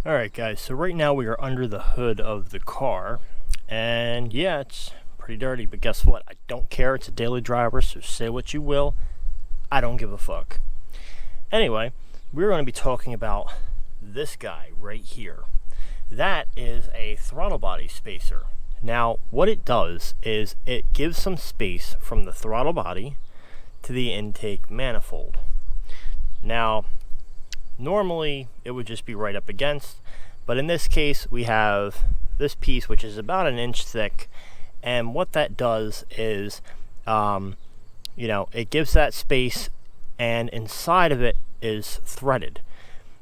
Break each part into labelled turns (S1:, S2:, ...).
S1: Alright guys, so right now we are under the hood of the car, and yeah, it's pretty dirty, but guess what? I don't care. It's a daily driver, so say what you will. I don't give a fuck. Anyway, we're going to be talking about this guy right here. That is a throttle body spacer. Now, what it does is it gives some space from the throttle body to the intake manifold. Now, normally it would just be right up against, but in this case we have this piece which is about an inch thick, and what that does is it gives that space, and inside of it is threaded.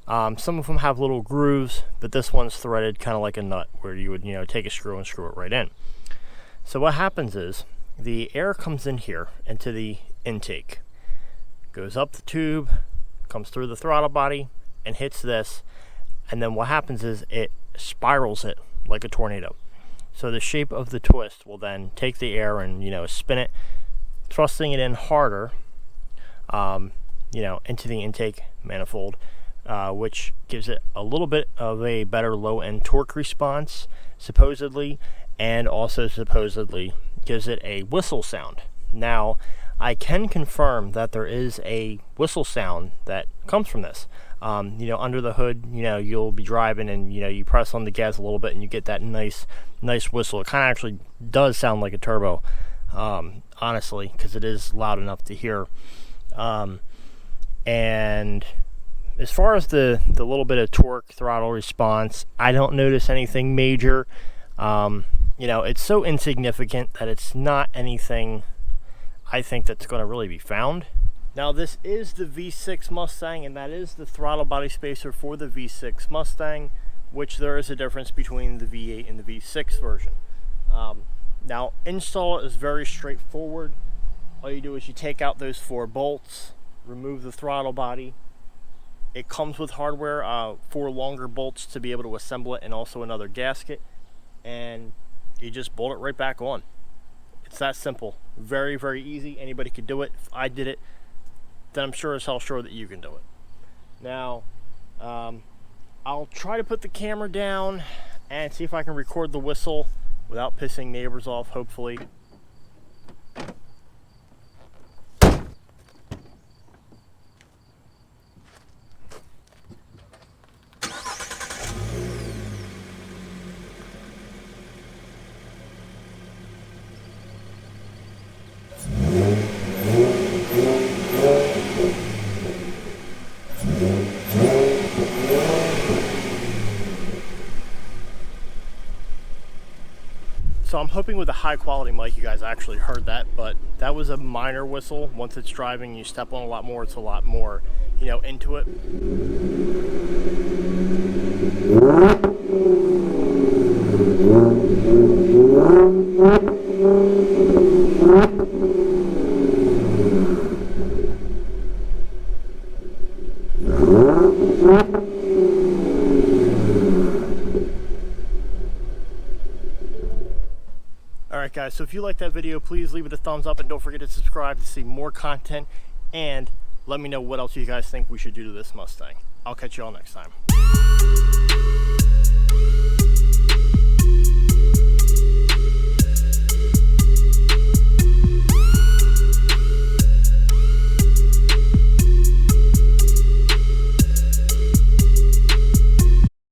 S1: Some of them have little grooves, but this one's threaded kind of like a nut, where you would take a screw and screw it right in. So what happens is the air comes in here into the intake, goes up the tube, comes through the throttle body and hits this, and then what happens is it spirals it like a tornado. So the shape of the twist will then take the air and spin it, thrusting it in harder into the intake manifold, which gives it a little bit of a better low end torque response supposedly, and also supposedly gives it a whistle sound. Now, I can confirm that there is a whistle sound that comes from this. Under the hood, you'll be driving and you press on the gas a little bit and you get that nice whistle. It kind of actually does sound like a turbo, honestly, because it is loud enough to hear. And as far as the little bit of torque throttle response, I don't notice anything major. It's so insignificant that it's not anything I think that's going to really be found. Now, this is the V6 Mustang, and that is the throttle body spacer for the V6 Mustang, which there is a difference between the V8 and the V6 version. Now, install is very straightforward. All you do is you take out those 4 bolts, remove the throttle body. It comes with hardware, 4 longer bolts to be able to assemble it, and also another gasket, and you just bolt it right back on. It's that simple. Very, very easy. Anybody could do it. If I did it, then I'm sure as hell sure that you can do it. Now, I'll try to put the camera down and see if I can record the whistle without pissing neighbors off, hopefully. So I'm hoping with a high quality mic you guys actually heard that, but that was a minor whistle. Once it's driving, you step on a lot more, it's a lot more, into it. Alright guys, so if you like that video, please leave it a thumbs up and don't forget to subscribe to see more content, and let me know what else you guys think we should do to this Mustang. I'll catch you all next time.